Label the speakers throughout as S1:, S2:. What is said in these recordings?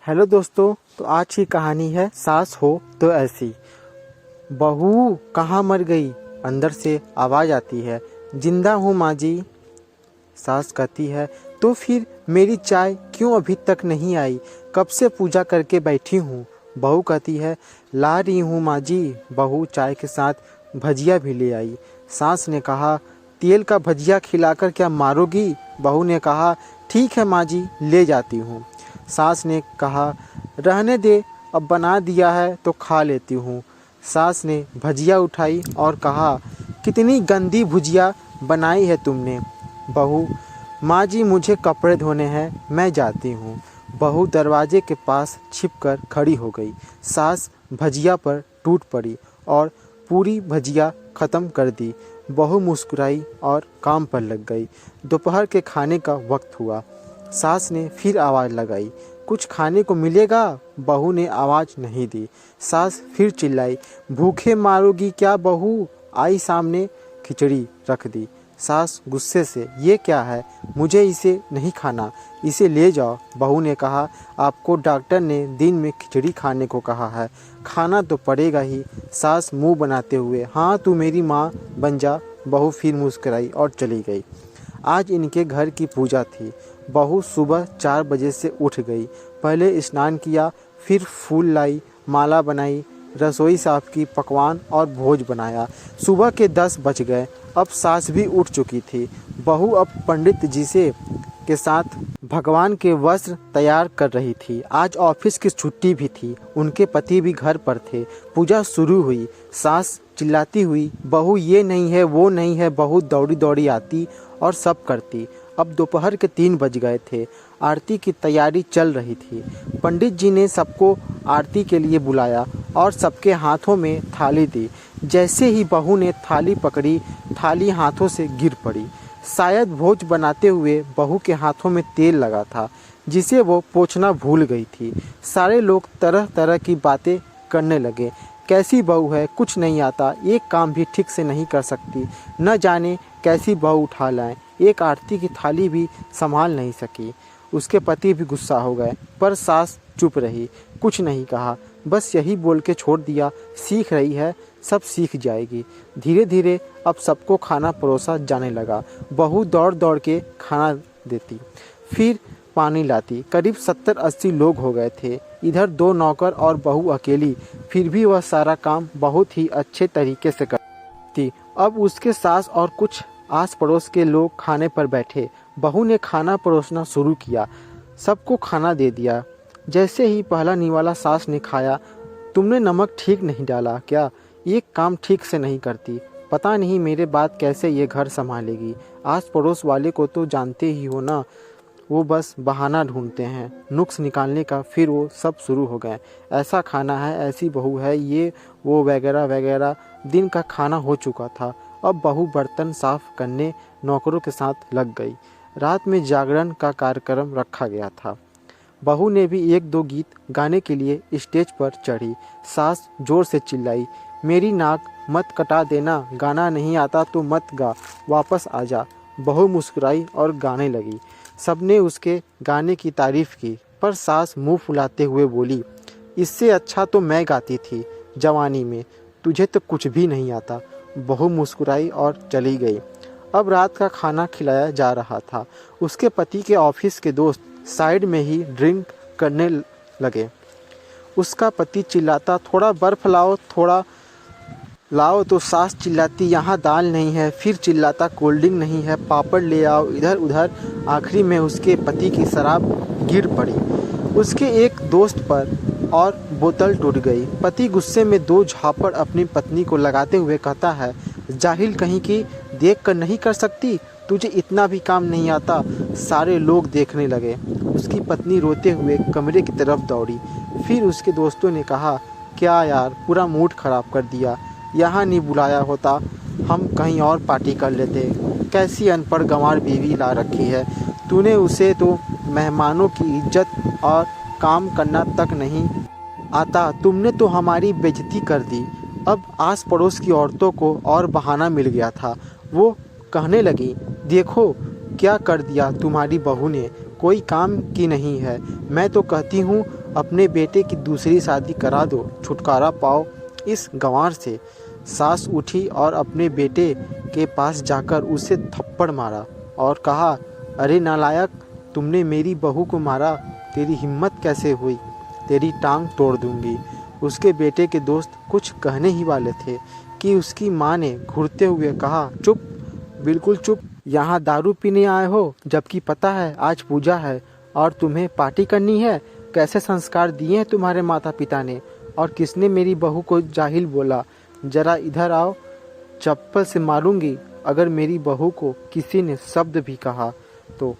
S1: Hello दोस्तों, तो आज की कहानी है सास हो तो ऐसी। बहू कहाँ मर गई, अंदर से आवाज़ आती है। जिंदा हूँ माँ जी। सास कहती है, तो फिर मेरी चाय क्यों अभी तक नहीं आई? कब से पूजा करके बैठी हूँ। बहू कहती है, ला रही हूँ माँ जी। बहू चाय के साथ भजिया भी ले आई। सास ने कहा, तेल का भजिया खिलाकर क्या मारोगी? बहू ने कहा, ठीक है माँ जी, ले जाती हूँ। सास ने कहा, रहने दे, अब बना दिया है तो खा लेती हूँ। सास ने भजिया उठाई और कहा, कितनी गंदी भुजिया बनाई है तुमने। बहू, माँ जी मुझे कपड़े धोने हैं, मैं जाती हूँ। बहू दरवाजे के पास छिपकर खड़ी हो गई। सास भजिया पर टूट पड़ी और पूरी भजिया ख़त्म कर दी। बहू मुस्कुराई और काम पर लग गई। दोपहर के खाने का वक्त हुआ। सास ने फिर आवाज़ लगाई, कुछ खाने को मिलेगा? बहू ने आवाज़ नहीं दी। सास फिर चिल्लाई, भूखे मारोगी क्या बहू? आई सामने खिचड़ी रख दी। सास गुस्से से, ये क्या है? मुझे इसे नहीं खाना, इसे ले जाओ। बहू ने कहा, आपको डॉक्टर ने दिन में खिचड़ी खाने को कहा है, खाना तो पड़ेगा ही। सास मुंह बनाते हुए, हाँ तू मेरी माँ बन जा। बहू फिर मुस्कुराई और चली गई। आज इनके घर की पूजा थी। बहू सुबह 4 बजे से उठ गई। पहले स्नान किया, फिर फूल लाई, माला बनाई, रसोई साफ की, पकवान और भोज बनाया। सुबह के 10 बज गए। अब सास भी उठ चुकी थी। बहू अब पंडित जी से के साथ भगवान के वस्त्र तैयार कर रही थी। आज ऑफिस की छुट्टी भी थी। उनके पति भी घर पर थे। पूजा शुरू हुई। सास चिल्लाती हुई, बहू ये नहीं है, वो नहीं है। बहू दौड़ी दौड़ी आती और सब करती। अब दोपहर के 3 बज गए थे। आरती की तैयारी चल रही थी। पंडित जी ने सबको आरती के लिए बुलाया और सबके हाथों में थाली दी। जैसे ही बहू ने थाली पकड़ी, थाली हाथों से गिर पड़ी। शायद भोज बनाते हुए बहू के हाथों में तेल लगा था, जिसे वो पोंछना भूल गई थी। सारे लोग तरह तरह की बातें करने लगे। कैसी बहू है, कुछ नहीं आता, एक काम भी ठीक से नहीं कर सकती, न जाने कैसी बहू उठा लाएं। एक आरती की थाली भी संभाल नहीं सकी। उसके पति भी गुस्सा हो गए, पर सास चुप रही, कुछ नहीं कहा, बस यही बोल के छोड़ दिया, सीख रही है, सब सीख जाएगी। धीरे धीरे अब सबको खाना परोसा जाने लगा। बहू दौड़ दौड़ के खाना देती, फिर पानी लाती। करीब 70-80 लोग हो गए थे। इधर 2 नौकर और बहू अकेली, फिर भी वह सारा काम बहुत ही अच्छे तरीके से करती। अब उसके सास और कुछ आस पड़ोस के लोग खाने पर बैठे। बहू ने खाना परोसना शुरू किया, सबको खाना दे दिया। जैसे ही पहला निवाला सास ने खाया, तुमने नमक ठीक नहीं डाला क्या? एक काम ठीक से नहीं करती, पता नहीं मेरे बाद कैसे ये घर संभालेगी। आस पड़ोस वाले को तो जानते ही हो ना, वो बस बहाना ढूंढते हैं नुक्स निकालने का। फिर वो सब शुरू हो गए, ऐसा खाना है, ऐसी बहू है, ये वो वगैरह वगैरह। दिन का खाना हो चुका था। अब बहू बर्तन साफ करने नौकरों के साथ लग गई। रात में जागरण का कार्यक्रम रखा गया था। बहू ने भी 1-2 गीत गाने के लिए स्टेज पर चढ़ी। सास जोर से चिल्लाई, मेरी नाक मत कटा देना, गाना नहीं आता तो मत गा, वापस आ जा। बहू मुस्कुराई और गाने लगी। सबने उसके गाने की तारीफ की, पर सास मुंह फुलाते हुए बोली, इससे अच्छा तो मैं गाती थी जवानी में, तुझे तो कुछ भी नहीं आता। बहू मुस्कुराई और चली गई। अब रात का खाना खिलाया जा रहा था। उसके पति के ऑफिस के दोस्त साइड में ही ड्रिंक करने लगे। उसका पति चिल्लाता, थोड़ा बर्फ लाओ, थोड़ा लाओ, तो सास चिल्लाती, यहाँ दाल नहीं है। फिर चिल्लाता, कोल्ड ड्रिंक नहीं है, पापड़ ले आओ। इधर उधर आखिरी में उसके पति की शराब गिर पड़ी उसके एक दोस्त पर और बोतल टूट गई। पति गुस्से में 2 झापड़ अपनी पत्नी को लगाते हुए कहता है, जाहिल कहीं की, देख कर नहीं कर सकती, तुझे इतना भी काम नहीं आता। सारे लोग देखने लगे। उसकी पत्नी रोते हुए कमरे की तरफ दौड़ी। फिर उसके दोस्तों ने कहा, क्या यार, पूरा मूड खराब कर दिया, यहाँ नहीं बुलाया होता, हम कहीं और पार्टी कर लेते। कैसी अनपढ़ गंवार बीवी ला रखी है तूने, उसे तो मेहमानों की इज्जत और काम करना तक नहीं आता, तुमने तो हमारी बेइज्जती कर दी। अब आस पड़ोस की औरतों को और बहाना मिल गया था। वो कहने लगी, देखो क्या कर दिया तुम्हारी बहू ने, कोई काम की नहीं है। मैं तो कहती हूँ अपने बेटे की दूसरी शादी करा दो, छुटकारा पाओ इस गंवार से। सास उठी और अपने बेटे के पास जाकर उसे थप्पड़ मारा और कहा, अरे नालायक, तुमने मेरी बहू को मारा, तेरी हिम्मत कैसे हुई, तेरी टांग तोड़ दूंगी। उसके बेटे के दोस्त कुछ कहने ही वाले थे कि उसकी माँ ने घूरते हुए कहा, चुप, बिल्कुल चुप, यहाँ दारू पीने आए हो, जबकि पता है आज पूजा है और तुम्हें पार्टी करनी है। कैसे संस्कार दिए हैं तुम्हारे माता पिता ने, और किसने मेरी बहू को जाहिल बोला। जरा इधर आओ, चप्पल से मारूंगी अगर मेरी बहू को किसी ने शब्द भी कहा तो।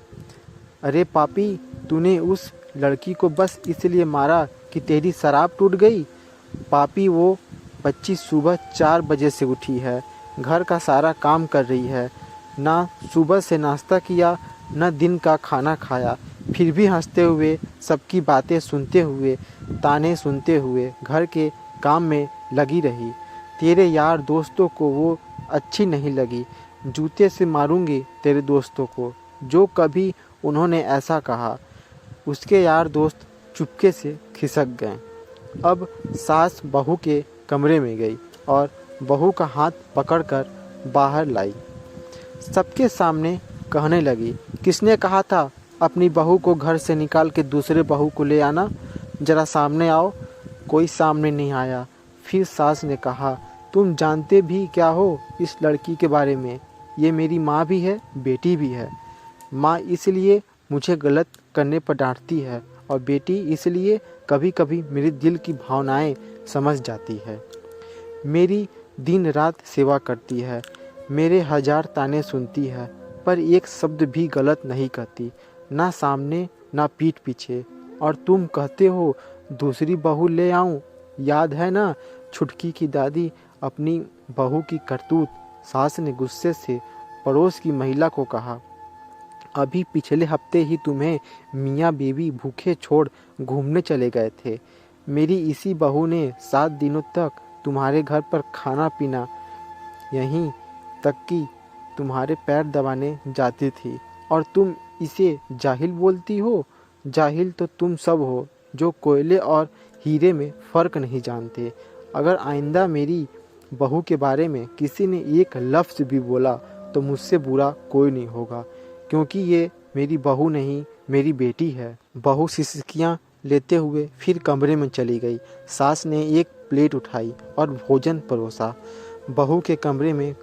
S1: अरे पापी, तूने उस लड़की को बस इसलिए मारा कि तेरी शराब टूट गई। पापी, वो बच्ची सुबह 4 बजे से उठी है, घर का सारा काम कर रही है, ना सुबह से नाश्ता किया न दिन का खाना खाया, फिर भी हंसते हुए, सबकी बातें सुनते हुए, ताने सुनते हुए घर के काम में लगी रही। तेरे यार दोस्तों को वो अच्छी नहीं लगी। जूते से मारूंगी तेरे दोस्तों को जो कभी उन्होंने ऐसा कहा। उसके यार दोस्त चुपके से खिसक गए। अब सास बहू के कमरे में गई और बहू का हाथ पकड़कर बाहर लाई। सबके सामने कहने लगी, किसने कहा था अपनी बहू को घर से निकाल के दूसरे बहू को ले आना? जरा सामने आओ। कोई सामने नहीं आया। फिर सास ने कहा, तुम जानते भी क्या हो इस लड़की के बारे में? ये मेरी माँ भी है, बेटी भी है। माँ इसलिए मुझे गलत करने पर डांटती है और बेटी इसलिए कभी कभी मेरे दिल की भावनाएं समझ जाती है। मेरी दिन रात सेवा करती है, मेरे 1000 ताने सुनती है, पर एक शब्द भी गलत नहीं कहती, ना सामने ना पीठ पीछे। और तुम कहते हो दूसरी बहू ले आऊं? याद है ना छुटकी की दादी अपनी बहू की करतूत? सास ने गुस्से से पड़ोस की महिला को कहा, अभी पिछले हफ्ते ही तुम्हें मियाँ बीवी भूखे छोड़ घूमने चले गए थे। मेरी इसी बहू ने 7 दिनों तक तुम्हारे घर पर खाना पीना, यहीं तक कि तुम्हारे पैर दबाने जाती थी, और तुम इसे जाहिल बोलती हो? जाहिल तो तुम सब हो जो कोयले और हीरे में फ़र्क नहीं जानते। अगर आइंदा मेरी बहू के बारे में किसी ने एक लफ्ज़ भी बोला तो मुझसे बुरा कोई नहीं होगा, क्योंकि ये मेरी बहू नहीं, मेरी बेटी है। बहू सिसकियाँ लेते हुए फिर कमरे में चली गई। सास ने एक प्लेट उठाई और भोजन परोसा, बहू के कमरे में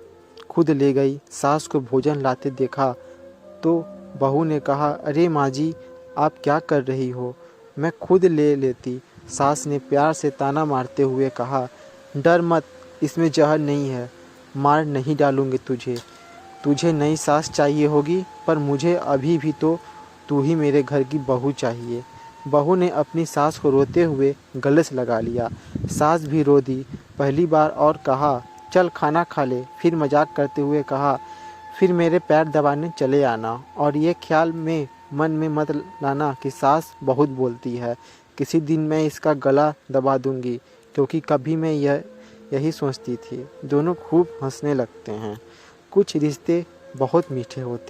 S1: खुद ले गई। सास को भोजन लाते देखा तो बहू ने कहा, अरे माँ जी, आप क्या कर रही हो, मैं खुद ले लेती। सास ने प्यार से ताना मारते हुए कहा, डर मत, इसमें जहर नहीं है, मार नहीं डालूंगी तुझे। तुझे नई सास चाहिए होगी, पर मुझे अभी भी तो तू ही मेरे घर की बहू चाहिए। बहू ने अपनी सास को रोते हुए गले से लगा लिया। सास भी रो दी पहली बार और कहा, चल खाना खा ले। फिर मजाक करते हुए कहा, फिर मेरे पैर दबाने चले आना, और ये ख्याल में मन में मत लाना कि सास बहुत बोलती है। किसी दिन मैं इसका गला दबा दूंगी, क्योंकि कभी मैं यही सोचती थी। दोनों खूब हंसने लगते हैं। कुछ रिश्ते बहुत मीठे होते हैं।